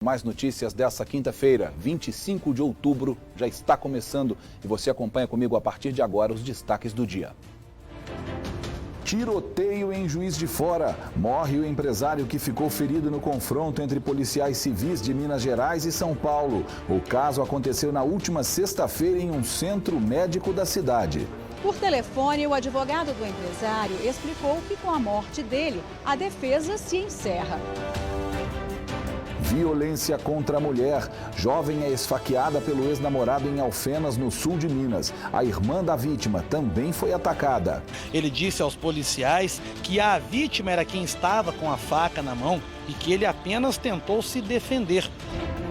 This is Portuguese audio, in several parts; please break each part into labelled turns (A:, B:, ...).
A: Mais notícias dessa quinta-feira, 25 de outubro, já está começando e você acompanha comigo a partir de agora os destaques do dia. Tiroteio em Juiz de Fora. Morre o empresário que ficou ferido no confronto entre policiais civis de Minas Gerais e São Paulo. O caso aconteceu na última sexta-feira em um centro médico da cidade.
B: Por telefone, o advogado do empresário explicou que com a morte dele, a defesa se encerra.
A: Violência contra a mulher. Jovem é esfaqueada pelo ex-namorado em Alfenas, no sul de Minas. A irmã da vítima também foi atacada.
C: Ele disse aos policiais que a vítima era quem estava com a faca na mão e que ele apenas tentou se defender.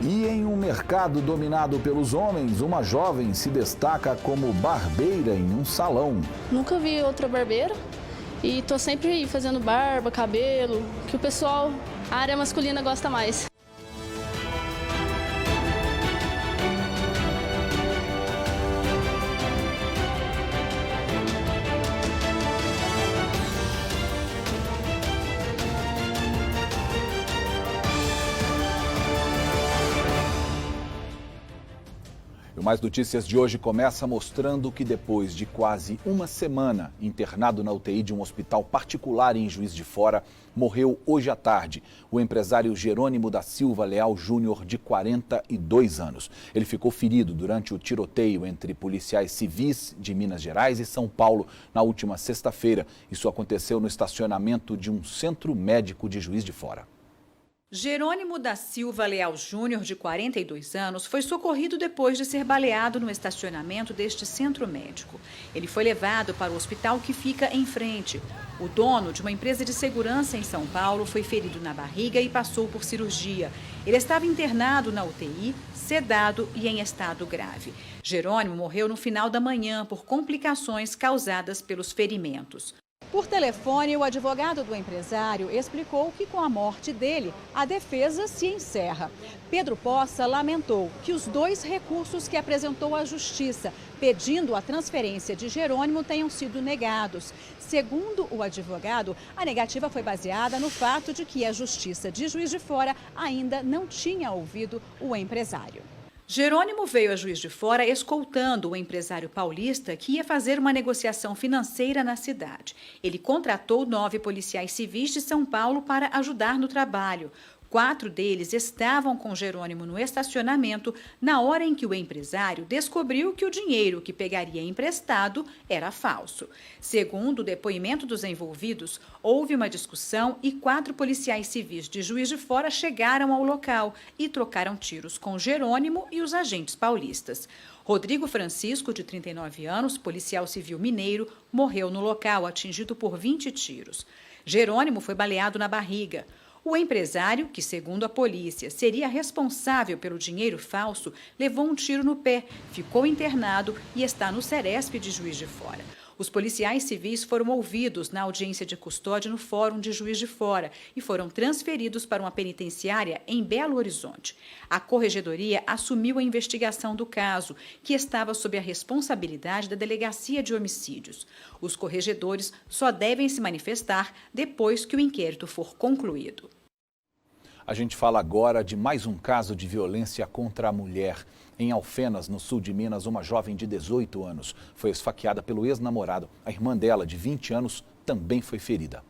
A: E em um mercado dominado pelos homens, uma jovem se destaca como barbeira em um salão.
D: Nunca vi outra barbeira e tô sempre aí fazendo barba, cabelo, que o pessoal, a área masculina gosta mais.
A: O Mais Notícias de hoje começa mostrando que depois de quase uma semana internado na UTI de um hospital particular em Juiz de Fora, morreu hoje à tarde o empresário Jerônimo da Silva Leal Júnior, de 42 anos. Ele ficou ferido durante o tiroteio entre policiais civis de Minas Gerais e São Paulo na última sexta-feira. Isso aconteceu no estacionamento de um centro médico de Juiz de Fora.
B: Jerônimo da Silva Leal Júnior, de 42 anos, foi socorrido depois de ser baleado no estacionamento deste centro médico. Ele foi levado para o hospital que fica em frente. O dono de uma empresa de segurança em São Paulo foi ferido na barriga e passou por cirurgia. Ele estava internado na UTI, sedado e em estado grave. Jerônimo morreu no final da manhã por complicações causadas pelos ferimentos. Por telefone, o advogado do empresário explicou que com a morte dele, a defesa se encerra. Pedro Poça lamentou que os dois recursos que apresentou à Justiça, pedindo a transferência de Jerônimo, tenham sido negados. Segundo o advogado, a negativa foi baseada no fato de que a Justiça de Juiz de Fora ainda não tinha ouvido o empresário. Jerônimo veio a Juiz de Fora escoltando o empresário paulista que ia fazer uma negociação financeira na cidade. Ele contratou 9 policiais civis de São Paulo para ajudar no trabalho. 4 deles estavam com Jerônimo no estacionamento na hora em que o empresário descobriu que o dinheiro que pegaria emprestado era falso. Segundo o depoimento dos envolvidos, houve uma discussão e 4 policiais civis de Juiz de Fora chegaram ao local e trocaram tiros com Jerônimo e os agentes paulistas. Rodrigo Francisco, de 39 anos, policial civil mineiro, morreu no local, atingido por 20 tiros. Jerônimo foi baleado na barriga. O empresário, que segundo a polícia seria responsável pelo dinheiro falso, levou um tiro no pé, ficou internado e está no Ceresp de Juiz de Fora. Os policiais civis foram ouvidos na audiência de custódia no Fórum de Juiz de Fora e foram transferidos para uma penitenciária em Belo Horizonte. A Corregedoria assumiu a investigação do caso, que estava sob a responsabilidade da Delegacia de Homicídios. Os corregedores só devem se manifestar depois que o inquérito for concluído.
A: A gente fala agora de mais um caso de violência contra a mulher. Em Alfenas, no sul de Minas, uma jovem de 18 anos foi esfaqueada pelo ex-namorado. A irmã dela, de 20 anos, também foi ferida.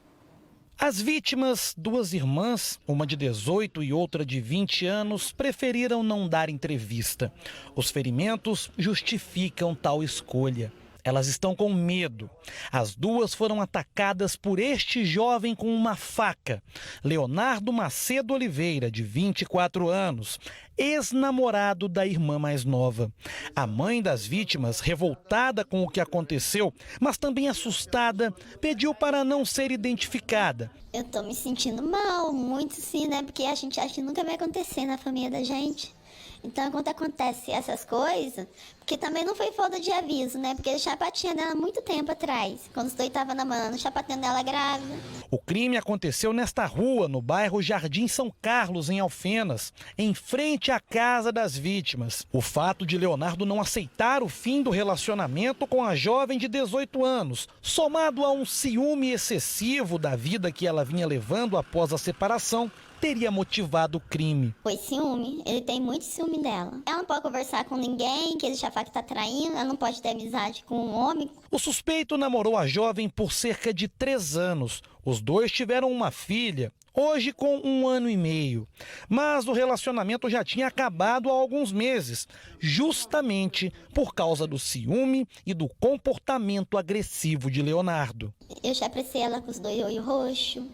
C: As vítimas, 2 irmãs, uma de 18 e outra de 20 anos, preferiram não dar entrevista. Os ferimentos justificam tal escolha. Elas estão com medo. As 2 foram atacadas por este jovem com uma faca. Leonardo Macedo Oliveira, de 24 anos, ex-namorado da irmã mais nova. A mãe das vítimas, revoltada com o que aconteceu, mas também assustada, pediu para não ser identificada.
E: Eu tô me sentindo mal, muito sim, né? Porque a gente acha que nunca vai acontecer na família da gente. Então, quando acontece essas coisas, porque também não foi falta de aviso, né? Porque ele chapatinha dela há muito tempo atrás, quando os dois estavam namorando, chapatinha dela grávida.
C: O crime aconteceu nesta rua, no bairro Jardim São Carlos, em Alfenas, em frente à casa das vítimas. O fato de Leonardo não aceitar o fim do relacionamento com a jovem de 18 anos, somado a um ciúme excessivo da vida que ela vinha levando após a separação, teria motivado o crime.
E: Foi ciúme, ele tem muito ciúme dela. Ela não pode conversar com ninguém, que ele já fala que tá traindo, ela não pode ter amizade com um homem.
C: O suspeito namorou a jovem por cerca de 3 anos. Os dois tiveram uma filha, hoje com 1 ano e meio. Mas o relacionamento já tinha acabado há alguns meses, justamente por causa do ciúme e do comportamento agressivo de Leonardo.
E: Eu já apreciei ela com os 2 olhos roxos,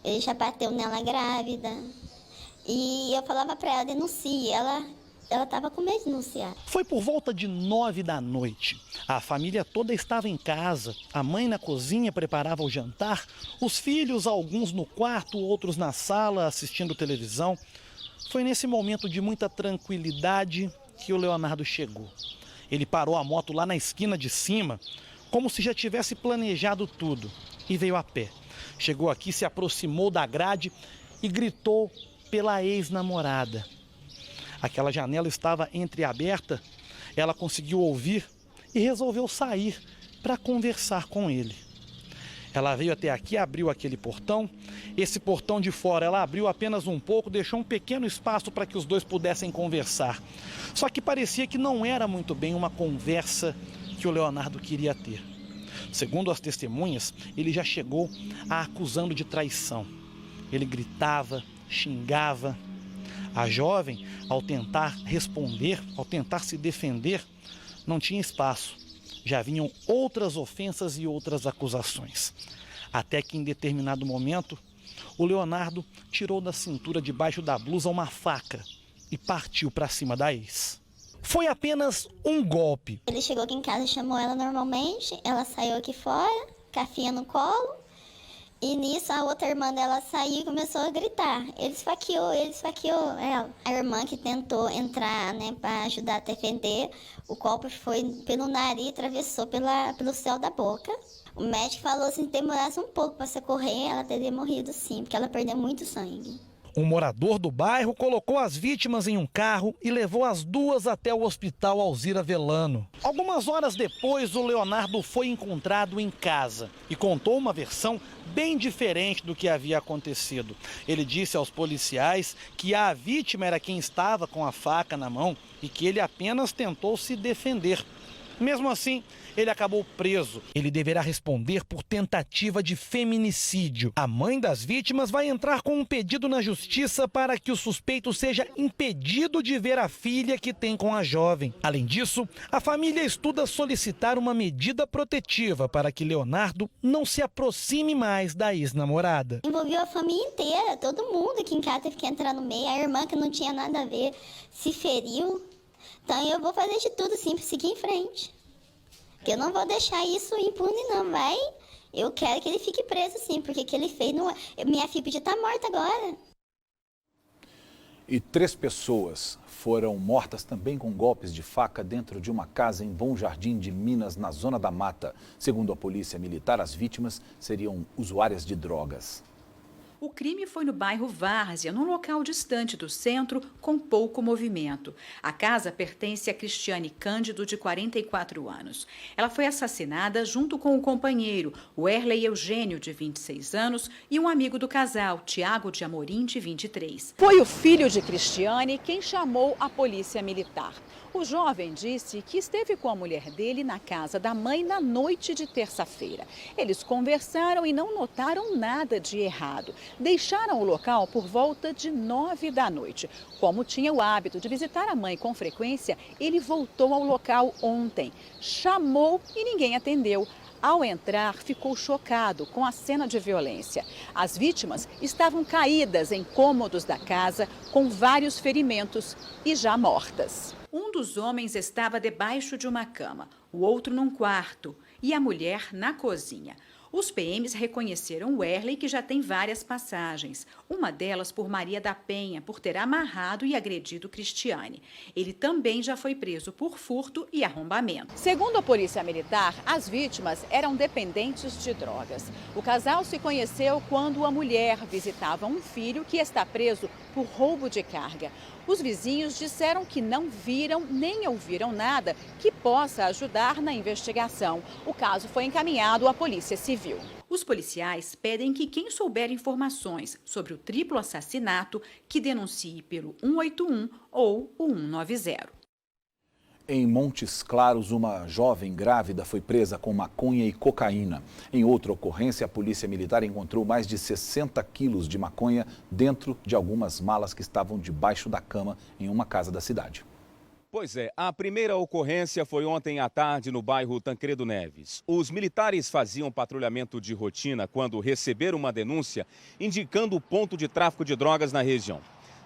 E: ele já bateu nela grávida. E eu falava pra ela, denuncie, ela estava com medo de denunciar.
C: Foi por volta de 9 da noite. A família toda estava em casa. A mãe na cozinha preparava o jantar. Os filhos, alguns no quarto, outros na sala, assistindo televisão. Foi nesse momento de muita tranquilidade que o Leonardo chegou. Ele parou a moto lá na esquina de cima, como se já tivesse planejado tudo, e veio a pé. Chegou aqui, se aproximou da grade e gritou pela ex-namorada. Aquela janela estava entreaberta, ela conseguiu ouvir e resolveu sair para conversar com ele. Ela veio até aqui, abriu aquele portão. Esse portão de fora ela abriu apenas um pouco, deixou um pequeno espaço para que os dois pudessem conversar. Só que parecia que não era muito bem uma conversa que o Leonardo queria ter. Segundo as testemunhas, ele já chegou a acusando de traição. Ele gritava, xingava. A jovem, ao tentar responder, ao tentar se defender, não tinha espaço. Já vinham outras ofensas e outras acusações. Até que em determinado momento, o Leonardo tirou da cintura debaixo da blusa uma faca e partiu para cima da ex. Foi apenas um golpe.
E: Ele chegou aqui em casa, chamou ela normalmente, ela saiu aqui fora, com a filha no colo. E nisso a outra irmã dela saiu e começou a gritar. Ele esfaqueou ela. A irmã que tentou entrar, né, para ajudar a defender, o golpe foi pelo nariz, atravessou pelo céu da boca. O médico falou assim, se demorasse um pouco para socorrer, ela teria morrido sim, porque ela perdeu muito sangue.
C: Um morador do bairro colocou as vítimas em um carro e levou as duas até o hospital Alzira Velano. Algumas horas depois, o Leonardo foi encontrado em casa e contou uma versão bem diferente do que havia acontecido. Ele disse aos policiais que a vítima era quem estava com a faca na mão e que ele apenas tentou se defender. Mesmo assim, ele acabou preso. Ele deverá responder por tentativa de feminicídio. A mãe das vítimas vai entrar com um pedido na justiça para que o suspeito seja impedido de ver a filha que tem com a jovem. Além disso, a família estuda solicitar uma medida protetiva para que Leonardo não se aproxime mais da ex-namorada.
E: Envolveu a família inteira, todo mundo aqui em casa teve que entrar no meio. A irmã, que não tinha nada a ver, se feriu. Então eu vou fazer de tudo sim para seguir em frente. Porque eu não vou deixar isso impune não, vai. Eu quero que ele fique preso sim, porque o que ele fez não... Minha filha podia estar morta agora.
A: E 3 pessoas foram mortas também com golpes de faca dentro de uma casa em Bom Jardim de Minas, na Zona da Mata. Segundo a polícia militar, as vítimas seriam usuárias de drogas.
B: O crime foi no bairro Várzea, num local distante do centro, com pouco movimento. A casa pertence a Cristiane Cândido, de 44 anos. Ela foi assassinada junto com o companheiro, o Erley Eugênio, de 26 anos, e um amigo do casal, Tiago de Amorim, de 23. Foi o filho de Cristiane quem chamou a polícia militar. O jovem disse que esteve com a mulher dele na casa da mãe na noite de terça-feira. Eles conversaram e não notaram nada de errado. Deixaram o local por volta de 9 da noite. Como tinha o hábito de visitar a mãe com frequência, ele voltou ao local ontem. Chamou e ninguém atendeu. Ao entrar, ficou chocado com a cena de violência. As vítimas estavam caídas em cômodos da casa, com vários ferimentos e já mortas. Um dos homens estava debaixo de uma cama, o outro num quarto e a mulher na cozinha. Os PMs reconheceram o Erley, que já tem várias passagens. Uma delas por Maria da Penha, por ter amarrado e agredido Cristiane. Ele também já foi preso por furto e arrombamento. Segundo a Polícia Militar, as vítimas eram dependentes de drogas. O casal se conheceu quando a mulher visitava um filho que está preso por roubo de carga. Os vizinhos disseram que não viram nem ouviram nada que possa ajudar na investigação. O caso foi encaminhado à Polícia Civil. Os policiais pedem que quem souber informações sobre o triplo assassinato que denuncie pelo 181 ou o 190.
A: Em Montes Claros, uma jovem grávida foi presa com maconha e cocaína. Em outra ocorrência, a Polícia Militar encontrou mais de 60 quilos de maconha dentro de algumas malas que estavam debaixo da cama em uma casa da cidade.
F: Pois é, a primeira ocorrência foi ontem à tarde no bairro Tancredo Neves. Os militares faziam patrulhamento de rotina quando receberam uma denúncia indicando o ponto de tráfico de drogas na região.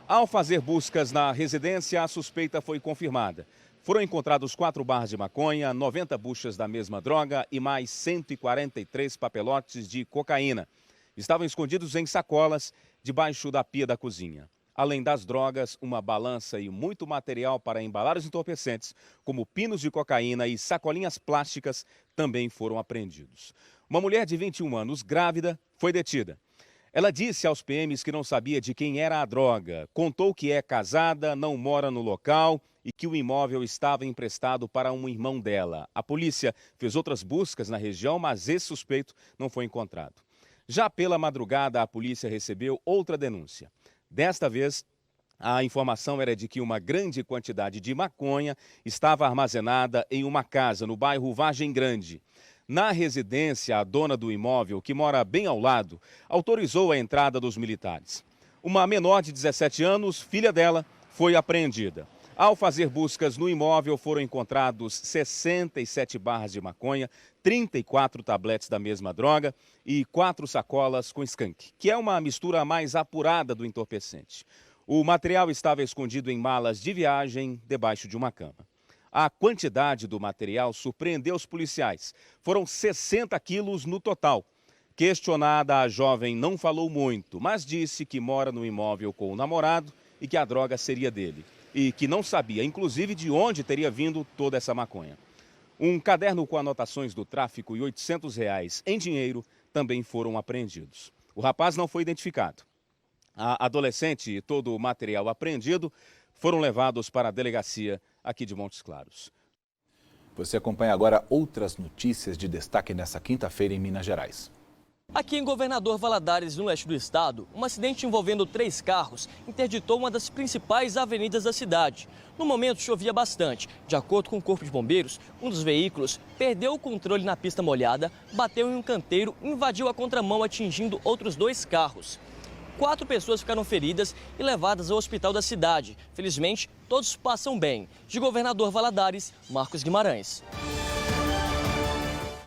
F: Ao fazer buscas na residência, a suspeita foi confirmada. Foram encontrados 4 barras de maconha, 90 buchas da mesma droga e mais 143 papelotes de cocaína. Estavam escondidos em sacolas debaixo da pia da cozinha. Além das drogas, uma balança e muito material para embalar os entorpecentes, como pinos de cocaína e sacolinhas plásticas, também foram apreendidos. Uma mulher de 21 anos, grávida, foi detida. Ela disse aos PMs que não sabia de quem era a droga, contou que é casada, não mora no local e que o imóvel estava emprestado para um irmão dela. A polícia fez outras buscas na região, mas esse suspeito não foi encontrado. Já pela madrugada, a polícia recebeu outra denúncia. Desta vez, a informação era de que uma grande quantidade de maconha estava armazenada em uma casa no bairro Vargem Grande. Na residência, a dona do imóvel, que mora bem ao lado, autorizou a entrada dos militares. Uma menor de 17 anos, filha dela, foi apreendida. Ao fazer buscas no imóvel, foram encontrados 67 barras de maconha, 34 tabletes da mesma droga e 4 sacolas com skunk, que é uma mistura mais apurada do entorpecente. O material estava escondido em malas de viagem debaixo de uma cama. A quantidade do material surpreendeu os policiais. Foram 60 quilos no total. Questionada, a jovem não falou muito, mas disse que mora no imóvel com o namorado e que a droga seria dele. E que não sabia, inclusive, de onde teria vindo toda essa maconha. Um caderno com anotações do tráfico e R$800 em dinheiro também foram apreendidos. O rapaz não foi identificado. A adolescente e todo o material apreendido foram levados para a delegacia aqui de Montes Claros.
A: Você acompanha agora outras notícias de destaque nessa quinta-feira em Minas Gerais.
G: Aqui em Governador Valadares, no leste do estado, um acidente envolvendo 3 carros interditou uma das principais avenidas da cidade. No momento, chovia bastante. De acordo com o Corpo de Bombeiros, um dos veículos perdeu o controle na pista molhada, bateu em um canteiro e invadiu a contramão, atingindo outros 2 carros. 4 pessoas ficaram feridas e levadas ao hospital da cidade. Felizmente, todos passam bem. De Governador Valadares, Marcos Guimarães.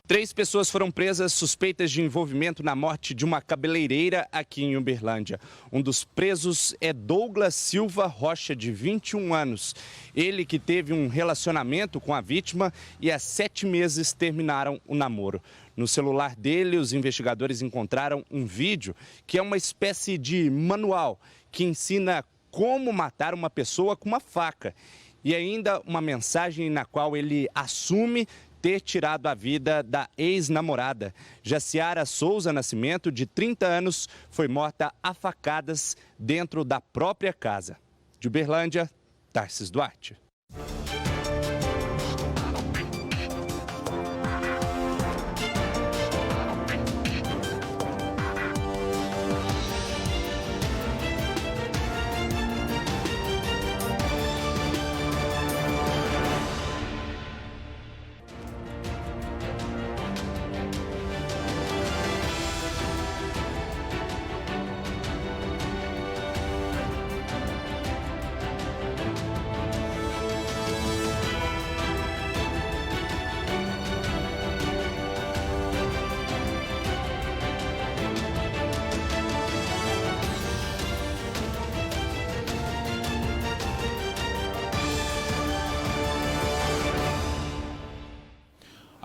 H: 3 pessoas foram presas suspeitas de envolvimento na morte de uma cabeleireira aqui em Uberlândia. Um dos presos é Douglas Silva Rocha, de 21 anos. Ele que teve um relacionamento com a vítima e há 7 meses terminaram o namoro. No celular dele, os investigadores encontraram um vídeo que é uma espécie de manual que ensina como matar uma pessoa com uma faca. E ainda uma mensagem na qual ele assume ter tirado a vida da ex-namorada. Jaciara Souza Nascimento, de 30 anos, foi morta a facadas dentro da própria casa. De Uberlândia, Tarcis Duarte.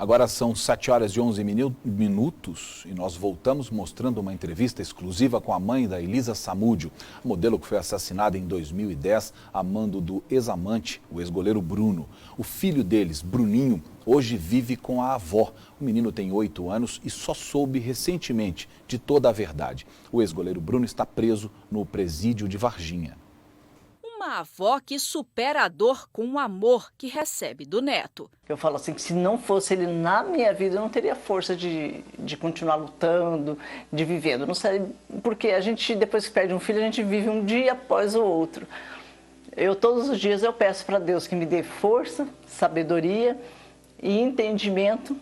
A: Agora são 7h11 minutos e nós voltamos mostrando uma entrevista exclusiva com a mãe da Elisa Samúdio, modelo que foi assassinada em 2010 a mando do ex-amante, o ex-goleiro Bruno. O filho deles, Bruninho, hoje vive com a avó. O menino tem 8 anos e só soube recentemente de toda a verdade. O ex-goleiro Bruno está preso no presídio de Varginha.
I: O Uma avó que supera a dor com o amor que recebe do neto.
J: Eu falo assim, que se não fosse ele na minha vida, eu não teria força de continuar lutando, de vivendo. Não sei, porque a gente, depois que perde um filho, a gente vive um dia após o outro. Todos os dias eu peço para Deus que me dê força, sabedoria e entendimento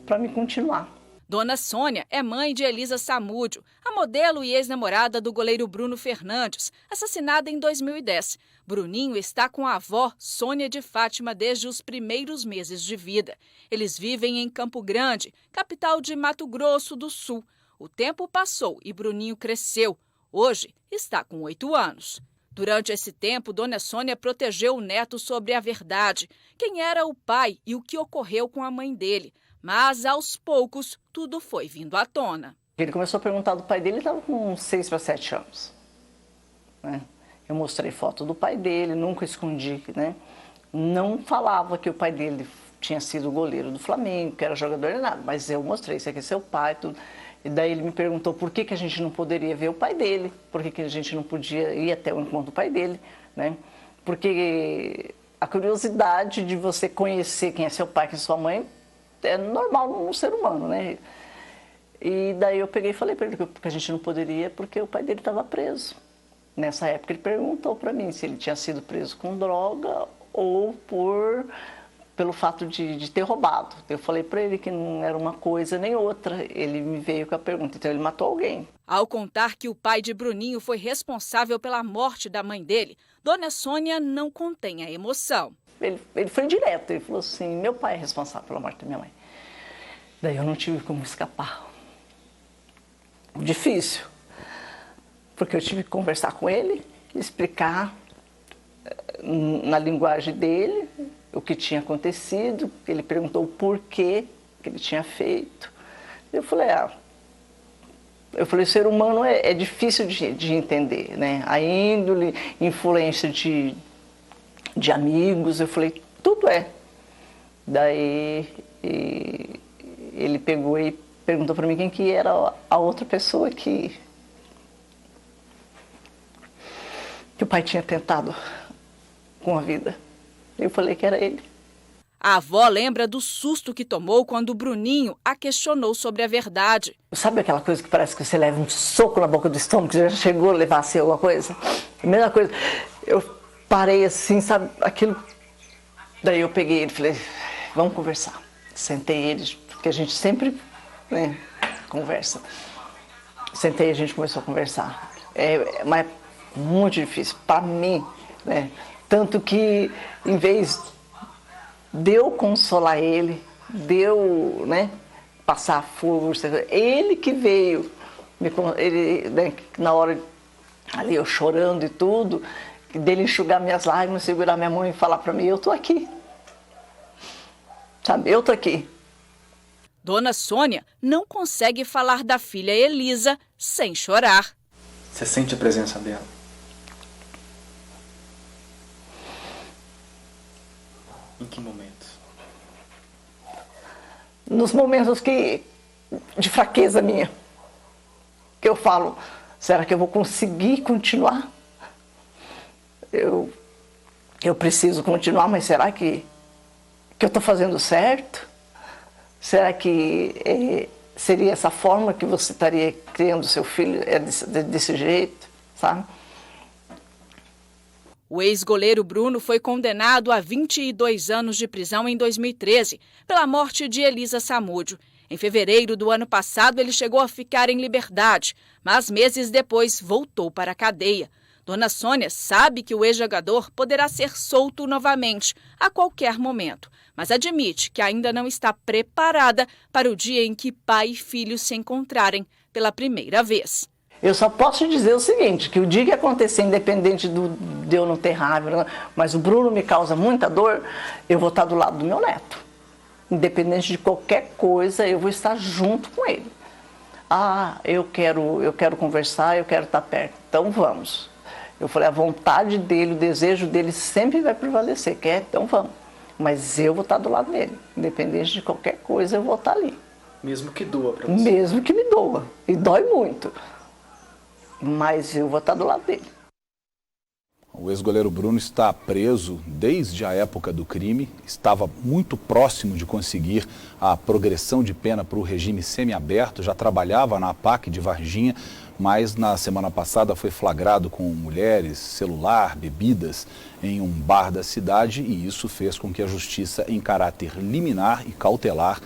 J: para me continuar.
I: Dona Sônia é mãe de Elisa Samúdio, a modelo e ex-namorada do goleiro Bruno Fernandes, assassinada em 2010. Bruninho está com a avó, Sônia de Fátima, desde os primeiros meses de vida. Eles vivem em Campo Grande, capital de Mato Grosso do Sul. O tempo passou e Bruninho cresceu. Hoje está com 8 anos. Durante esse tempo, Dona Sônia protegeu o neto sobre a verdade, quem era o pai e o que ocorreu com a mãe dele. Mas, aos poucos, tudo foi vindo à tona.
J: Ele começou a perguntar do pai dele, ele estava com 6 para 7 anos. Né? Eu mostrei foto do pai dele, nunca escondi, né? Não falava que o pai dele tinha sido goleiro do Flamengo, que era jogador nem nada, mas eu mostrei, isso aqui é seu pai, tudo. E daí ele me perguntou por que a gente não poderia ver o pai dele, por que a gente não podia ir até o encontro do pai dele, né? Porque a curiosidade de você conhecer quem é seu pai, quem é sua mãe, é normal num ser humano, né? E daí eu peguei e falei para ele que a gente não poderia porque o pai dele estava preso. Nessa época ele perguntou para mim se ele tinha sido preso com droga ou pelo fato de ter roubado. Eu falei para ele que não era uma coisa nem outra. Ele me veio com a pergunta, então ele matou alguém.
I: Ao contar que o pai de Bruninho foi responsável pela morte da mãe dele, Dona Sônia não contém a emoção.
J: Ele foi direto, ele falou assim, meu pai é responsável pela morte da minha mãe. Daí eu não tive como escapar. Difícil, porque eu tive que conversar com ele, explicar na linguagem dele o que tinha acontecido. Ele perguntou o porquê que ele tinha feito. Eu falei, o ser humano é difícil de entender, né? A índole, influência de amigos, eu falei, tudo é. Daí ele pegou e perguntou para mim quem que era a outra pessoa que o pai tinha tentado com a vida. Eu falei que era ele.
I: A avó lembra do susto que tomou quando o Bruninho a questionou sobre a verdade.
J: Sabe aquela coisa que parece que você leva um soco na boca do estômago, que já chegou a levar assim alguma coisa? A mesma coisa. Eu parei assim, sabe, aquilo. Daí eu peguei ele e falei, vamos conversar. Sentei ele, porque a gente sempre, né, conversa. Sentei e a gente começou a conversar. Mas muito difícil para mim, né? Tanto que, em vez de eu consolar ele, de eu, né, passar força, ele que veio, ele, né, na hora ali eu chorando e tudo, dele enxugar minhas lágrimas, segurar minha mão e falar para mim, eu tô aqui. Sabe, eu tô aqui.
I: Dona Sônia não consegue falar da filha Elisa sem chorar.
K: Você sente a presença dela? Em que momentos?
J: Nos momentos de fraqueza minha. Que eu falo, será que eu vou conseguir continuar? Eu preciso continuar, mas será que eu estou fazendo certo? Será que seria essa forma que você estaria criando seu filho desse jeito, sabe?
I: O ex-goleiro Bruno foi condenado a 22 anos de prisão em 2013 pela morte de Elisa Samúdio. Em fevereiro do ano passado, ele chegou a ficar em liberdade, mas meses depois voltou para a cadeia. Dona Sônia sabe que o ex-jogador poderá ser solto novamente a qualquer momento, mas admite que ainda não está preparada para o dia em que pai e filho se encontrarem pela primeira vez.
J: Eu só posso dizer o seguinte, que o dia que acontecer, independente de eu não ter raiva, mas o Bruno me causa muita dor, eu vou estar do lado do meu neto. Independente de qualquer coisa, eu vou estar junto com ele. Eu quero conversar, eu quero estar perto, então vamos. Eu falei, a vontade dele, o desejo dele sempre vai prevalecer, então vamos. Mas eu vou estar do lado dele, independente de qualquer coisa, eu vou estar ali.
K: Mesmo que doa para você?
J: Mesmo que me doa, e dói muito. Mas eu vou estar do lado dele.
A: O ex-goleiro Bruno está preso desde a época do crime, estava muito próximo de conseguir a progressão de pena para o regime semiaberto, já trabalhava na APAC de Varginha, mas na semana passada foi flagrado com mulheres, celular, bebidas em um bar da cidade e isso fez com que a justiça, em caráter liminar e cautelar,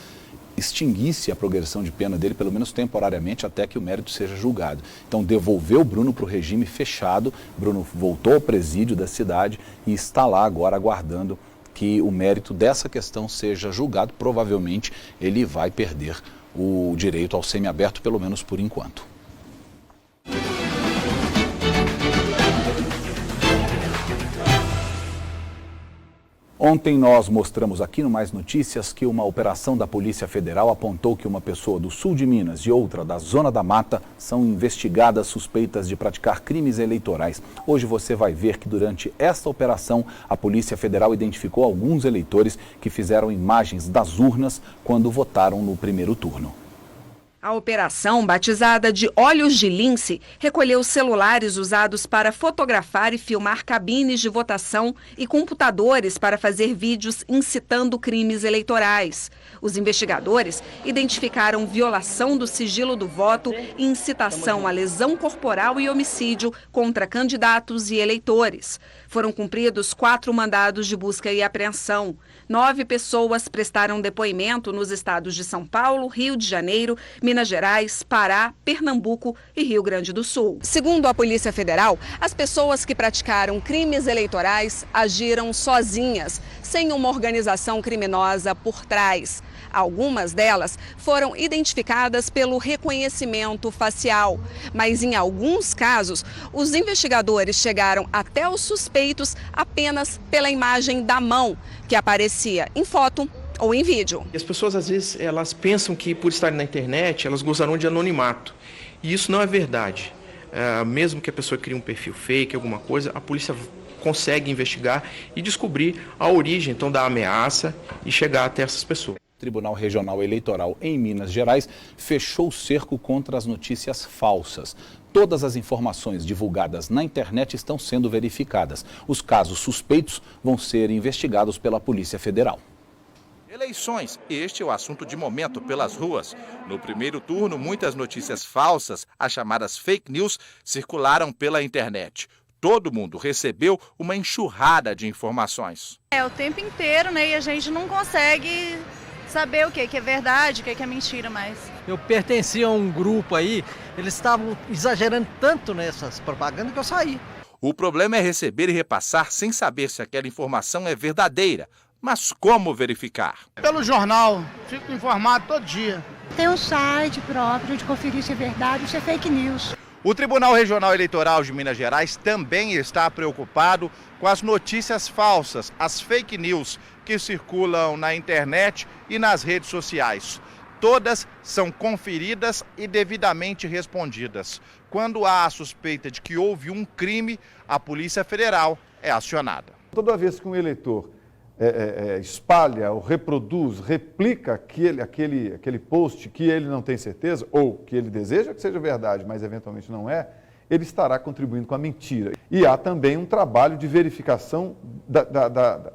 A: extinguisse a progressão de pena dele, pelo menos temporariamente, até que o mérito seja julgado. Então, devolveu o Bruno para o regime fechado. Bruno voltou ao presídio da cidade e está lá agora aguardando que o mérito dessa questão seja julgado. Provavelmente, ele vai perder o direito ao semiaberto, pelo menos por enquanto. Ontem nós mostramos aqui no Mais Notícias que uma operação da Polícia Federal apontou que uma pessoa do sul de Minas e outra da Zona da Mata são investigadas suspeitas de praticar crimes eleitorais. Hoje você vai ver que durante esta operação a Polícia Federal identificou alguns eleitores que fizeram imagens das urnas quando votaram no primeiro turno.
L: A operação, batizada de Olhos de Lince, recolheu celulares usados para fotografar e filmar cabines de votação e computadores para fazer vídeos incitando crimes eleitorais. Os investigadores identificaram violação do sigilo do voto e incitação à lesão corporal e homicídio contra candidatos e eleitores. Foram cumpridos 4 mandados de busca e apreensão. 9 pessoas prestaram depoimento nos estados de São Paulo, Rio de Janeiro, Minas Gerais, Pará, Pernambuco e Rio Grande do Sul. Segundo a Polícia Federal, as pessoas que praticaram crimes eleitorais agiram sozinhas, sem uma organização criminosa por trás. Algumas delas foram identificadas pelo reconhecimento facial, mas em alguns casos, os investigadores chegaram até os suspeitos apenas pela imagem da mão, que aparecia em foto ou em vídeo.
M: As pessoas, às vezes, elas pensam que por estarem na internet, elas gozarão de anonimato. E isso não é verdade. Mesmo que a pessoa crie um perfil fake, alguma coisa, a polícia consegue investigar e descobrir a origem, então, da ameaça e chegar até essas pessoas.
A: O Tribunal Regional Eleitoral em Minas Gerais fechou o cerco contra as notícias falsas. Todas as informações divulgadas na internet estão sendo verificadas. Os casos suspeitos vão ser investigados pela Polícia Federal.
N: Eleições, este é o assunto de momento pelas ruas. No primeiro turno, muitas notícias falsas, as chamadas fake news, circularam pela internet. Todo mundo recebeu uma enxurrada de informações.
O: O tempo inteiro, né? E a gente não consegue saber o que é verdade, o que é mentira mais.
P: Eu pertencia a um grupo aí, eles estavam exagerando tanto nessas propagandas que eu saí.
N: O problema é receber e repassar sem saber se aquela informação é verdadeira. Mas como verificar?
Q: Pelo jornal, fico informado todo dia.
R: Tem um site próprio de conferir se é verdade ou se é fake news.
S: O Tribunal Regional Eleitoral de Minas Gerais também está preocupado com as notícias falsas, as fake news que circulam na internet e nas redes sociais. Todas são conferidas e devidamente respondidas. Quando há a suspeita de que houve um crime, a Polícia Federal é acionada.
T: Toda vez que um eleitor espalha ou reproduz, replica aquele post que ele não tem certeza ou que ele deseja que seja verdade, mas eventualmente não é, ele estará contribuindo com a mentira. E há também um trabalho de verificação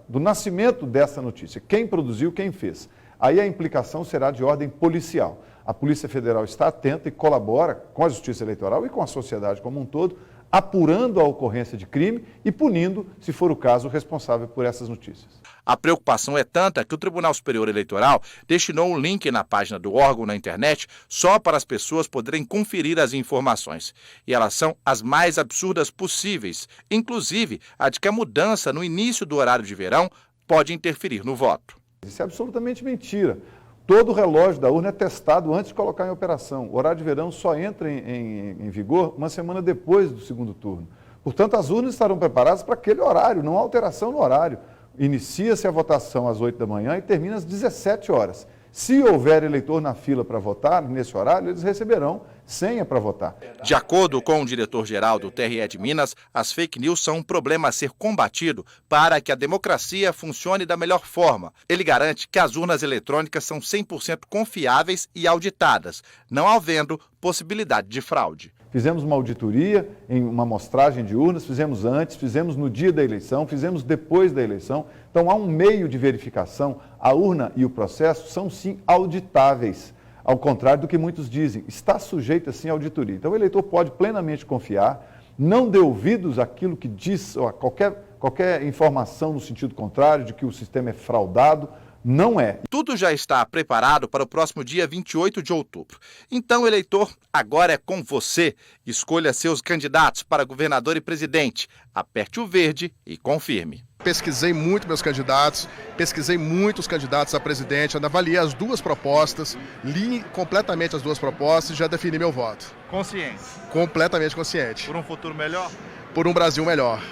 T: do nascimento dessa notícia, quem produziu, quem fez. Aí a implicação será de ordem policial. A Polícia Federal está atenta e colabora com a Justiça Eleitoral e com a sociedade como um todo, apurando a ocorrência de crime e punindo, se for o caso, o responsável por essas notícias.
N: A preocupação é tanta que o Tribunal Superior Eleitoral destinou um link na página do órgão na internet só para as pessoas poderem conferir as informações. E elas são as mais absurdas possíveis, inclusive a de que a mudança no início do horário de verão pode interferir no voto.
T: Isso é absolutamente mentira. Todo o relógio da urna é testado antes de colocar em operação. O horário de verão só entra em vigor uma semana depois do segundo turno. Portanto, as urnas estarão preparadas para aquele horário, não há alteração no horário. Inicia-se a votação às 8 da manhã e termina às 17 horas. Se houver eleitor na fila para votar, nesse horário, eles receberão senha para votar.
N: De acordo com o diretor-geral do TRE de Minas, as fake news são um problema a ser combatido para que a democracia funcione da melhor forma. Ele garante que as urnas eletrônicas são 100% confiáveis e auditadas, não havendo possibilidade de fraude.
T: Fizemos uma auditoria em uma amostragem de urnas, fizemos antes, fizemos no dia da eleição, fizemos depois da eleição. Então, há um meio de verificação. A urna e o processo são, sim, auditáveis, ao contrário do que muitos dizem. Está sujeito, sim, à auditoria. Então, o eleitor pode plenamente confiar, não dê ouvidos àquilo que diz, ou a qualquer informação no sentido contrário, de que o sistema é fraudado. Não é.
N: Tudo já está preparado para o próximo dia 28 de outubro. Então, eleitor, agora é com você. Escolha seus candidatos para governador e presidente. Aperte o verde e confirme.
U: Pesquisei muito meus candidatos, pesquisei muitos candidatos a presidente, avaliei as duas propostas, li completamente as duas propostas e já defini meu voto.
N: Consciente?
U: Completamente consciente.
N: Por um futuro melhor?
U: Por um Brasil melhor.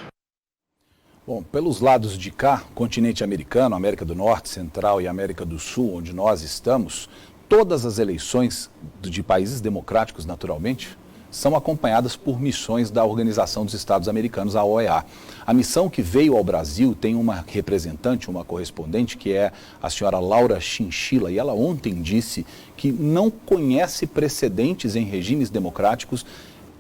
A: Bom, pelos lados de cá, continente americano, América do Norte, Central e América do Sul, onde nós estamos, todas as eleições de países democráticos, naturalmente, são acompanhadas por missões da Organização dos Estados Americanos, a OEA. A missão que veio ao Brasil tem uma representante, uma correspondente, que é a senhora Laura Chinchilla, e ela ontem disse que não conhece precedentes em regimes democráticos,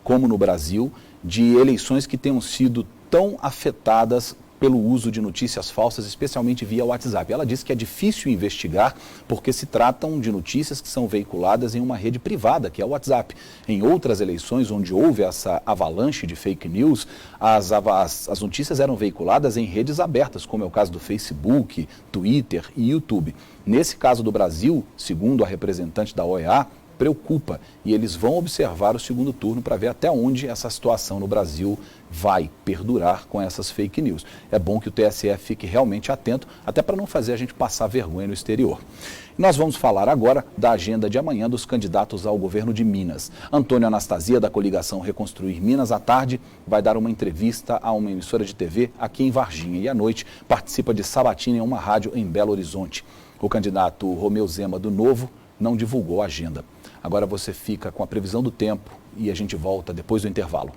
A: como no Brasil, de eleições que tenham sido tão afetadas pelo uso de notícias falsas, especialmente via WhatsApp. Ela disse que é difícil investigar porque se tratam de notícias que são veiculadas em uma rede privada, que é o WhatsApp. Em outras eleições, onde houve essa avalanche de fake news, as notícias eram veiculadas em redes abertas, como é o caso do Facebook, Twitter e YouTube. Nesse caso do Brasil, segundo a representante da OEA, preocupa e eles vão observar o segundo turno para ver até onde essa situação no Brasil vai perdurar com essas fake news. É bom que o TSE fique realmente atento, até para não fazer a gente passar vergonha no exterior. Nós vamos falar agora da agenda de amanhã dos candidatos ao governo de Minas. Antônio Anastasia, da coligação Reconstruir Minas, à tarde vai dar uma entrevista a uma emissora de TV aqui em Varginha e à noite participa de sabatina em uma rádio em Belo Horizonte. O candidato Romeu Zema, do Novo, não divulgou a agenda. Agora você fica com a previsão do tempo e a gente volta depois do intervalo.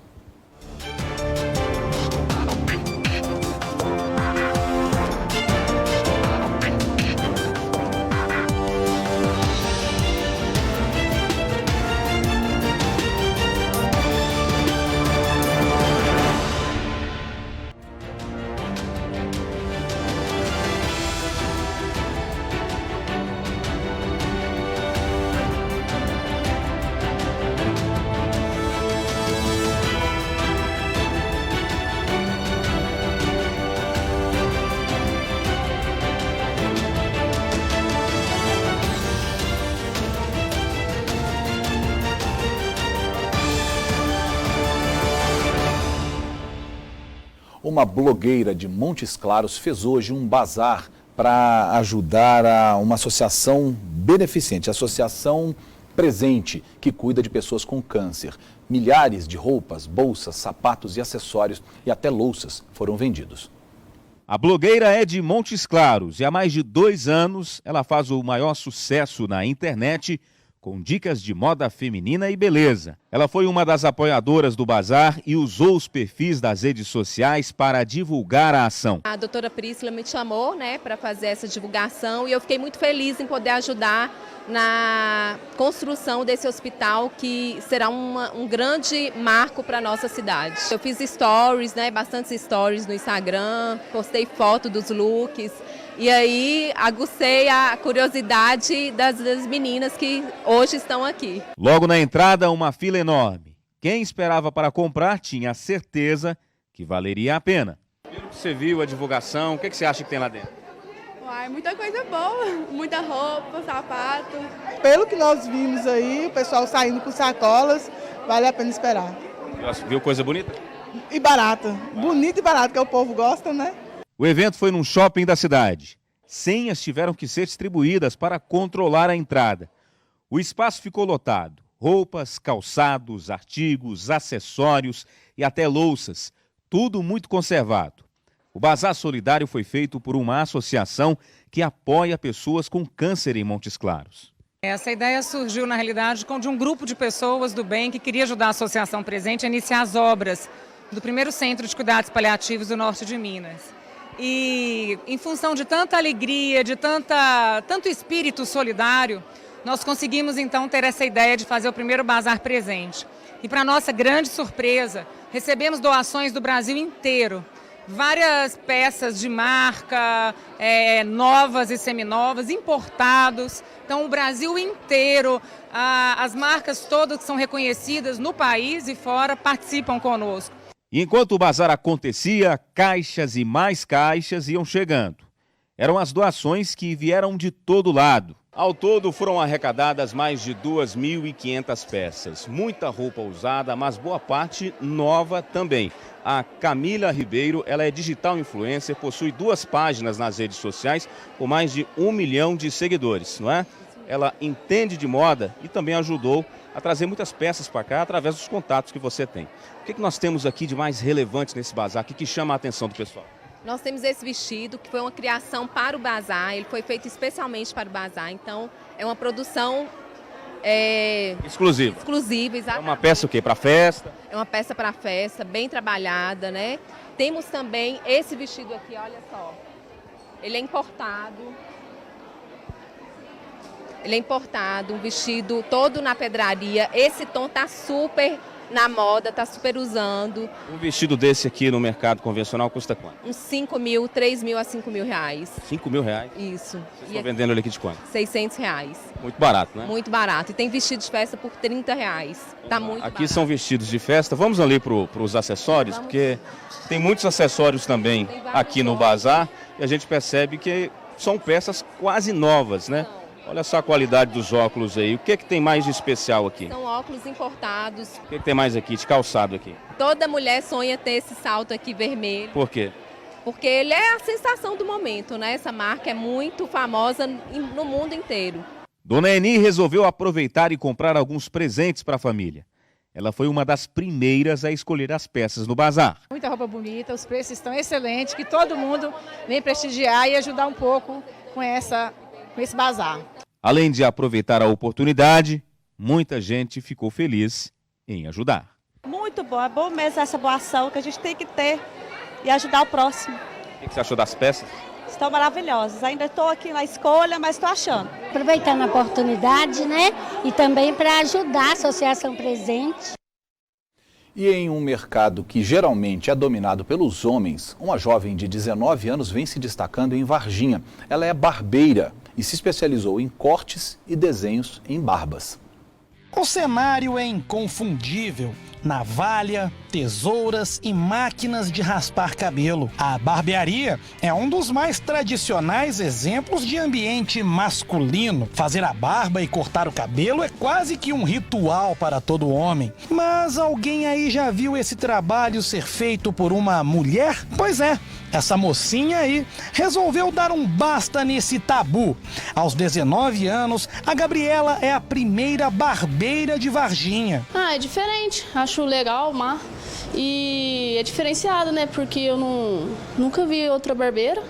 A: Uma blogueira de Montes Claros fez hoje um bazar para ajudar a uma associação beneficente, a Associação Presente, que cuida de pessoas com câncer. Milhares de roupas, bolsas, sapatos e acessórios e até louças foram vendidos.
F: A blogueira é de Montes Claros e há mais de 2 anos ela faz o maior sucesso na internet com dicas de moda feminina e beleza. Ela foi uma das apoiadoras do bazar e usou os perfis das redes sociais para divulgar a ação.
V: A doutora Priscila me chamou, para fazer essa divulgação e eu fiquei muito feliz em poder ajudar na construção desse hospital, que será um grande marco para a nossa cidade. Eu fiz stories, bastantes stories no Instagram, postei foto dos looks. E aí agucei a curiosidade das meninas que hoje estão aqui.
F: Logo na entrada, uma fila enorme. Quem esperava para comprar tinha certeza que valeria a pena. Pelo que você viu, a divulgação, o que você acha que tem lá dentro?
W: Muita coisa boa, muita roupa, sapato.
X: Pelo que nós vimos aí, o pessoal saindo com sacolas, vale a pena esperar.
F: Viu coisa bonita?
X: E barata. Bonita e barata, que o povo gosta, né?
F: O evento foi num shopping da cidade. Senhas tiveram que ser distribuídas para controlar a entrada. O espaço ficou lotado. Roupas, calçados, artigos, acessórios e até louças. Tudo muito conservado. O Bazar Solidário foi feito por uma associação que apoia pessoas com câncer em Montes Claros.
Y: Essa ideia surgiu, na realidade, de um grupo de pessoas do bem que queria ajudar a Associação Presente a iniciar as obras do primeiro centro de cuidados paliativos do norte de Minas. E em função de tanta alegria, de tanto espírito solidário, nós conseguimos então ter essa ideia de fazer o primeiro Bazar Presente. E para nossa grande surpresa, recebemos doações do Brasil inteiro. Várias peças de marca, novas e seminovas, importados. Então, o Brasil inteiro, as marcas todas que são reconhecidas no país e fora participam conosco.
F: Enquanto o bazar acontecia, caixas e mais caixas iam chegando. Eram as doações que vieram de todo lado. Ao todo, foram arrecadadas mais de 2.500 peças. Muita roupa usada, mas boa parte nova também. A Camila Ribeiro, ela é digital influencer, possui 2 páginas nas redes sociais com mais de 1 milhão de seguidores, não é? Ela entende de moda e também ajudou a trazer muitas peças para cá através dos contatos que você tem. O que nós temos aqui de mais relevante nesse bazar, que chama a atenção do pessoal?
V: Nós temos esse vestido, que foi uma criação para o bazar, ele foi feito especialmente para o bazar, então é uma produção
F: exclusiva.
V: Exclusiva, exatamente.
F: É uma peça o quê? Para festa?
V: É uma peça para festa, bem trabalhada, né? Temos também esse vestido aqui, olha só. Ele é importado. Ele é importado, um vestido todo na pedraria. Esse tom tá super na moda, tá super usando.
F: Um vestido desse aqui no mercado convencional custa quanto?
V: Uns 5 mil, 3 mil a 5 mil reais.
F: 5 mil reais?
V: Isso.
F: Vocês estão vendendo ele aqui de quanto?
V: 600 reais.
F: Muito barato, né?
V: Muito barato. E tem vestido de festa por 30 reais. Tá muito barato.
F: Aqui são vestidos de festa. Vamos ali para os acessórios, porque tem muitos acessórios também aqui no bazar. E a gente percebe que são peças quase novas, né? Olha só a qualidade dos óculos aí. O que tem mais de especial aqui?
V: São óculos importados.
F: O que tem mais aqui, de calçado aqui?
V: Toda mulher sonha ter esse salto aqui vermelho.
F: Por quê?
V: Porque ele é a sensação do momento, né? Essa marca é muito famosa no mundo inteiro.
F: Dona Eni resolveu aproveitar e comprar alguns presentes para a família. Ela foi uma das primeiras a escolher as peças no bazar.
R: Muita roupa bonita, os preços estão excelentes, que todo mundo vem prestigiar e ajudar um pouco com esse bazar.
F: Além de aproveitar a oportunidade, muita gente ficou feliz em ajudar.
B: Muito bom, é bom mesmo essa boa ação que a gente tem que ter e ajudar o próximo.
F: O que você achou das peças?
B: Estão maravilhosas, ainda estou aqui na escolha, mas estou achando.
C: Aproveitando a oportunidade, né? E também para ajudar a Associação Presente.
A: E em um mercado que geralmente é dominado pelos homens, uma jovem de 19 anos vem se destacando em Varginha. Ela é barbeira e se especializou em cortes e desenhos em barbas.
D: O cenário é inconfundível. Navalha, tesouras e máquinas de raspar cabelo. A barbearia é um dos mais tradicionais exemplos de ambiente masculino. Fazer a barba e cortar o cabelo é quase que um ritual para todo homem. Mas alguém aí já viu esse trabalho ser feito por uma mulher? Pois é, essa mocinha aí resolveu dar um basta nesse tabu. Aos 19 anos, a Gabriela é a primeira barbeira de Varginha.
E: É diferente, acho legal, mas e é diferenciado, né? Porque eu nunca vi outra barbeira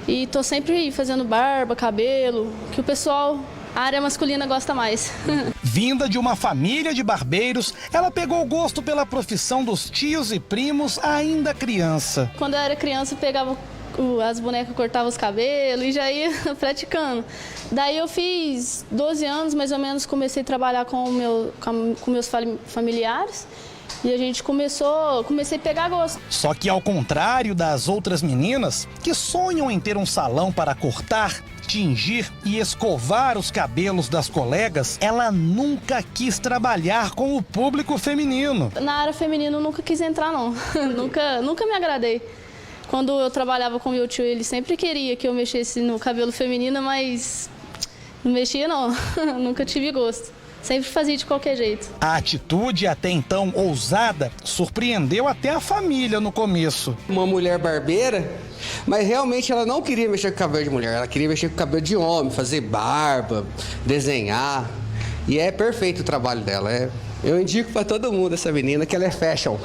E: e tô sempre aí fazendo barba, cabelo, que o pessoal, a área masculina gosta mais.
D: Vinda de uma família de barbeiros, ela pegou gosto pela profissão dos tios e primos ainda criança.
E: Quando eu era criança, eu pegava as bonecas, cortava os cabelos e já ia praticando. Daí eu fiz 12 anos, mais ou menos, comecei a trabalhar com meus familiares. E a gente comecei a pegar gosto.
D: Só que ao contrário das outras meninas, que sonham em ter um salão para cortar, tingir e escovar os cabelos das colegas, ela nunca quis trabalhar com o público feminino.
E: Na área feminina eu nunca quis entrar, não. nunca me agradei. Quando eu trabalhava com meu tio, ele sempre queria que eu mexesse no cabelo feminino, mas não mexia, não. Nunca tive gosto. Sempre fazia de qualquer jeito.
D: A atitude até então ousada surpreendeu até a família no começo.
G: Uma mulher barbeira, mas realmente ela não queria mexer com o cabelo de mulher, ela queria mexer com o cabelo de homem, fazer barba, desenhar. E é perfeito o trabalho dela. Eu indico para todo mundo essa menina que ela é fashion.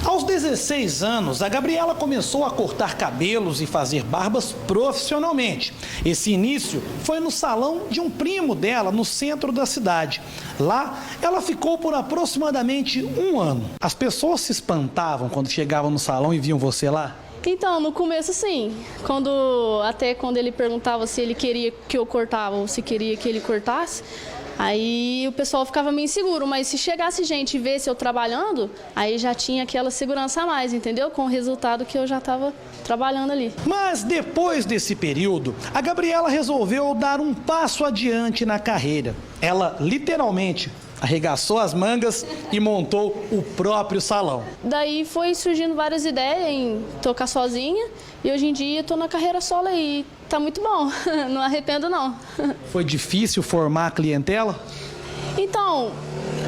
D: Aos 16 anos, a Gabriela começou a cortar cabelos e fazer barbas profissionalmente. Esse início foi no salão de um primo dela, no centro da cidade. Lá, ela ficou por aproximadamente 1 ano. As pessoas se espantavam quando chegavam no salão e viam você lá?
E: Então, no começo sim. Quando ele perguntava se ele queria que eu cortava ou se queria que ele cortasse, Aí o pessoal ficava meio inseguro, mas se chegasse gente e visse eu trabalhando, aí já tinha aquela segurança a mais, entendeu? Com o resultado que eu já estava trabalhando ali.
D: Mas depois desse período, a Gabriela resolveu dar um passo adiante na carreira. Ela literalmente arregaçou as mangas e montou o próprio salão.
E: Daí foi surgindo várias ideias em tocar sozinha e hoje em dia estou na carreira solo e tá muito bom, não arrependo não.
D: Foi difícil formar a clientela?
E: Então,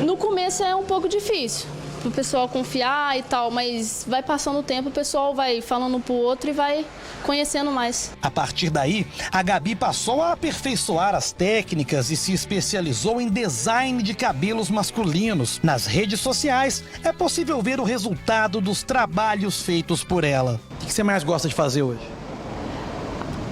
E: no começo é um pouco difícil, pro pessoal confiar e tal, mas vai passando o tempo, o pessoal vai falando um pro outro e vai conhecendo mais.
D: A partir daí, a Gabi passou a aperfeiçoar as técnicas e se especializou em design de cabelos masculinos. Nas redes sociais, é possível ver o resultado dos trabalhos feitos por ela. O que você mais gosta de fazer hoje?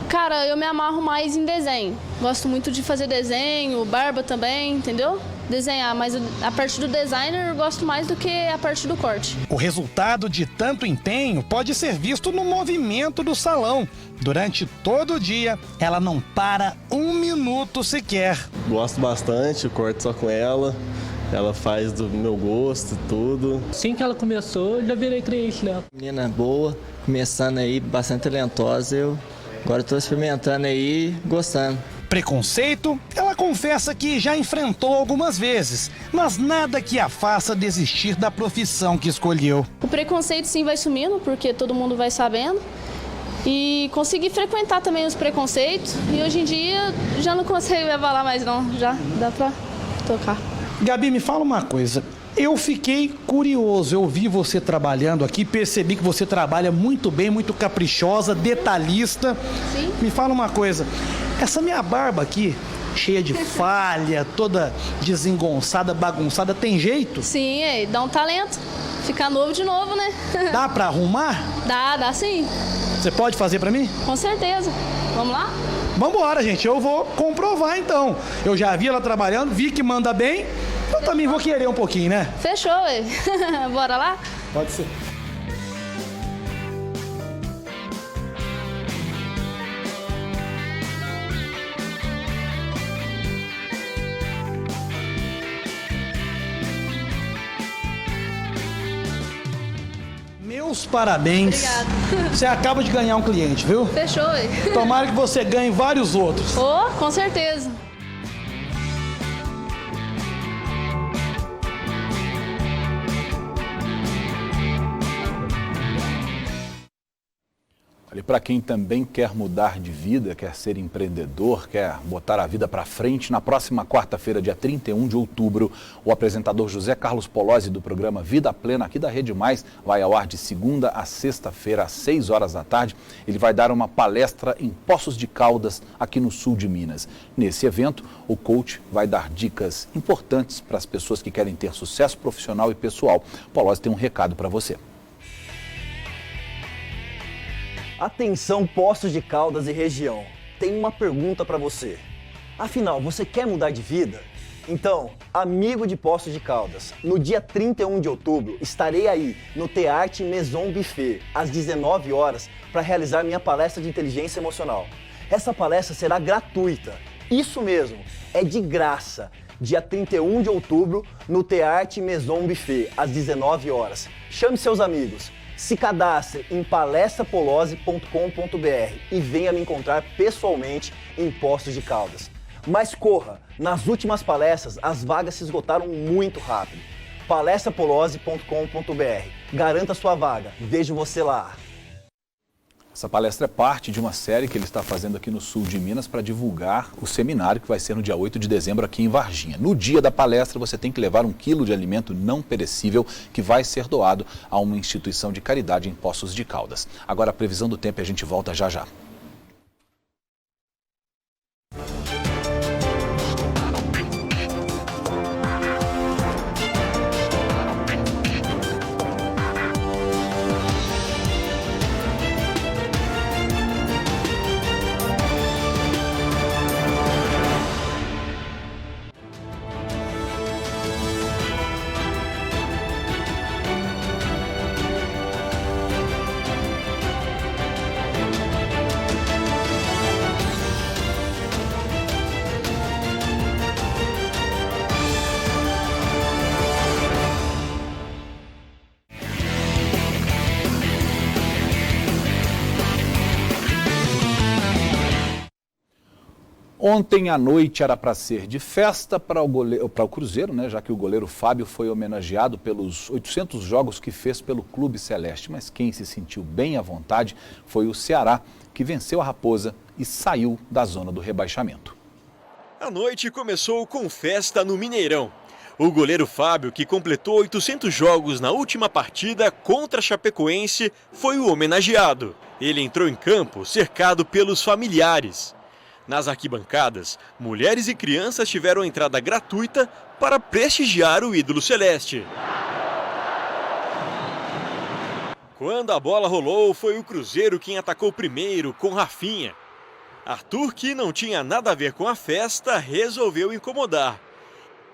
E: Cara, eu me amarro mais em desenho. Gosto muito de fazer desenho, barba também, entendeu? Desenhar, mas a parte do designer eu gosto mais do que a parte do corte.
D: O resultado de tanto empenho pode ser visto no movimento do salão. Durante todo o dia, ela não para um minuto sequer.
H: Gosto bastante, eu corto só com ela. Ela faz do meu gosto, tudo.
I: Assim que ela começou, eu já virei cliente dela.
J: Menina boa, começando aí, bastante talentosa. Eu agora estou experimentando aí, gostando.
D: Preconceito, ela confessa que já enfrentou algumas vezes, mas nada que a faça desistir da profissão que escolheu.
E: O preconceito sim vai sumindo, porque todo mundo vai sabendo. E consegui frequentar também os preconceitos. E hoje em dia já não consigo levar lá mais não, já dá pra tocar.
D: Gabi, me fala uma coisa. Eu fiquei curioso, eu vi você trabalhando aqui, percebi que você trabalha muito bem, muito caprichosa, detalhista.
E: Sim.
D: Me fala uma coisa, essa minha barba aqui, cheia de falha, toda desengonçada, bagunçada, tem jeito?
E: Sim, dá um talento, ficar novo de novo, né?
D: Dá pra arrumar?
E: Dá sim.
D: Você pode fazer pra mim?
E: Com certeza. Vamos lá?
D: Vambora, gente, eu vou comprovar então. Eu já vi ela trabalhando, vi que manda bem. Eu também vou querer um pouquinho, né?
E: Fechou, bora lá?
D: Pode ser. Meus parabéns.
E: Obrigada.
D: Você acaba de ganhar um cliente, viu?
E: Fechou.
D: Tomara que você ganhe vários outros.
E: Com certeza.
A: E para quem também quer mudar de vida, quer ser empreendedor, quer botar a vida para frente, na próxima quarta-feira, dia 31 de outubro, o apresentador José Carlos Polozzi, do programa Vida Plena, aqui da Rede Mais, vai ao ar de segunda a sexta-feira, às 6 horas da tarde. Ele vai dar uma palestra em Poços de Caldas, aqui no sul de Minas. Nesse evento, o coach vai dar dicas importantes para as pessoas que querem ter sucesso profissional e pessoal. Polozzi tem um recado para você.
K: Atenção, Poços de Caldas e região, tem uma pergunta para você. Afinal, você quer mudar de vida? Então, amigo de Poços de Caldas, no dia 31 de outubro estarei aí no Tearte Maison Buffet, às 19 horas, para realizar minha palestra de inteligência emocional. Essa palestra será gratuita, isso mesmo, é de graça. Dia 31 de outubro, no Tearte Maison Buffet, às 19 horas. Chame seus amigos. Se cadastre em palestrapolozzi.com.br e venha me encontrar pessoalmente em Poços de Caldas. Mas corra, nas últimas palestras as vagas se esgotaram muito rápido. palestrapolozzi.com.br. Garanta sua vaga, vejo você lá.
A: Essa palestra é parte de uma série que ele está fazendo aqui no sul de Minas para divulgar o seminário que vai ser no dia 8 de dezembro aqui em Varginha. No dia da palestra você tem que levar 1 quilo de alimento não perecível que vai ser doado a uma instituição de caridade em Poços de Caldas. Agora a previsão do tempo e a gente volta já já. Ontem à noite era para ser de festa para o Cruzeiro, né? Já que o goleiro Fábio foi homenageado pelos 800 jogos que fez pelo Clube Celeste. Mas quem se sentiu bem à vontade foi o Ceará, que venceu a Raposa e saiu da zona do rebaixamento.
L: A noite começou com festa no Mineirão. O goleiro Fábio, que completou 800 jogos na última partida contra a Chapecoense, foi o homenageado. Ele entrou em campo cercado pelos familiares. Nas arquibancadas, mulheres e crianças tiveram entrada gratuita para prestigiar o ídolo celeste. Quando a bola rolou, foi o Cruzeiro quem atacou primeiro com Rafinha. Arthur, que não tinha nada a ver com a festa, resolveu incomodar.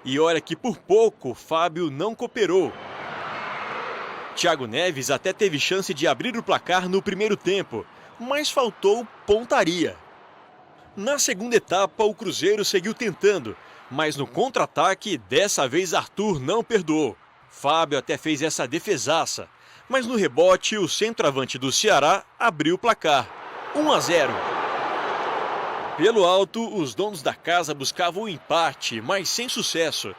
L: E olha que por pouco Fábio não cooperou. Thiago Neves até teve chance de abrir o placar no primeiro tempo, mas faltou pontaria. Na segunda etapa, o Cruzeiro seguiu tentando, mas no contra-ataque, dessa vez Arthur não perdoou. Fábio até fez essa defesaça, mas no rebote, o centroavante do Ceará abriu o placar. 1-0. Pelo alto, os donos da casa buscavam o empate, mas sem sucesso.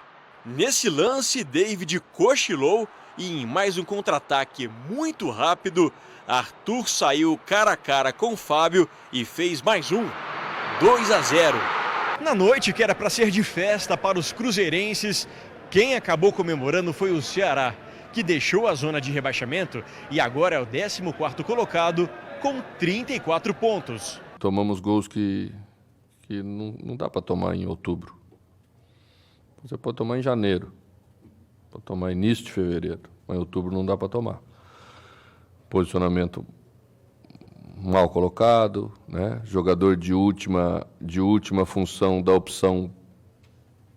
L: Nesse lance, David cochilou e em mais um contra-ataque muito rápido, Arthur saiu cara a cara com Fábio e fez mais um. 2-0. Na noite que era para ser de festa para os cruzeirenses, quem acabou comemorando foi o Ceará, que deixou a zona de rebaixamento e agora é o 14º colocado com 34 pontos.
M: Tomamos gols que não dá para tomar em outubro. Você pode tomar em janeiro, pode tomar início de fevereiro, mas em outubro não dá para tomar. Posicionamento mal colocado, né? Jogador de última função da opção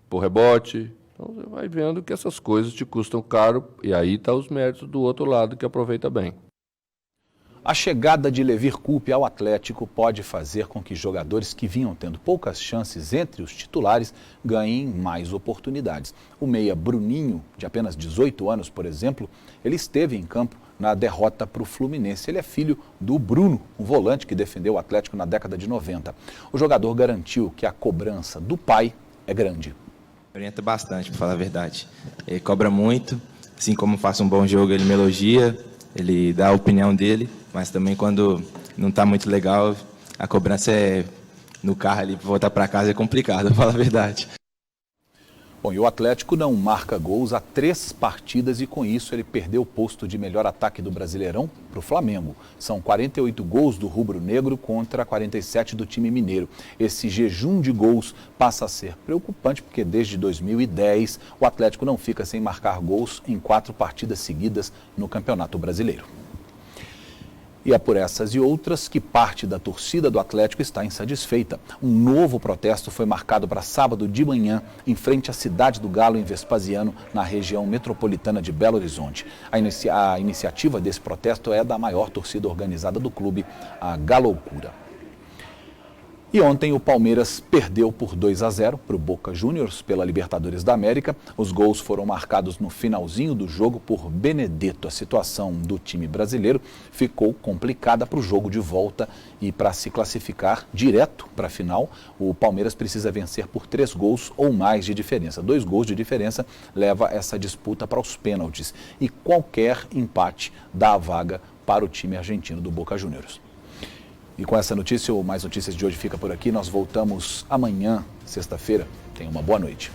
M: por rebote. Então você vai vendo que essas coisas te custam caro e aí tá os méritos do outro lado que aproveita bem.
A: A chegada de Levir Coupe ao Atlético pode fazer com que jogadores que vinham tendo poucas chances entre os titulares ganhem mais oportunidades. O meia Bruninho, de apenas 18 anos, por exemplo, ele esteve em campo na derrota para o Fluminense. Ele é filho do Bruno, um volante que defendeu o Atlético na década de 90. O jogador garantiu que a cobrança do pai é grande.
O: Orienta bastante, para falar a verdade. Ele cobra muito, assim como faço um bom jogo, ele me elogia, ele dá a opinião dele, mas também quando não está muito legal, a cobrança é no carro ali, voltar para casa é complicado, para falar a verdade.
A: Bom, e o Atlético não marca gols há 3 partidas e com isso ele perdeu o posto de melhor ataque do Brasileirão para o Flamengo. São 48 gols do rubro-negro contra 47 do time mineiro. Esse jejum de gols passa a ser preocupante porque desde 2010 o Atlético não fica sem marcar gols em 4 partidas seguidas no Campeonato Brasileiro. E é por essas e outras que parte da torcida do Atlético está insatisfeita. Um novo protesto foi marcado para sábado de manhã, em frente à Cidade do Galo, em Vespasiano, na região metropolitana de Belo Horizonte. A iniciativa desse protesto é da maior torcida organizada do clube, a Galoucura. E ontem o Palmeiras perdeu por 2-0 para o Boca Juniors pela Libertadores da América. Os gols foram marcados no finalzinho do jogo por Benedetto. A situação do time brasileiro ficou complicada para o jogo de volta e para se classificar direto para a final, o Palmeiras precisa vencer por 3 gols ou mais de diferença. 2 gols de diferença leva essa disputa para os pênaltis e qualquer empate dá a vaga para o time argentino do Boca Juniors. E com essa notícia, o Mais Notícias de hoje fica por aqui. Nós voltamos amanhã, sexta-feira. Tenha uma boa noite.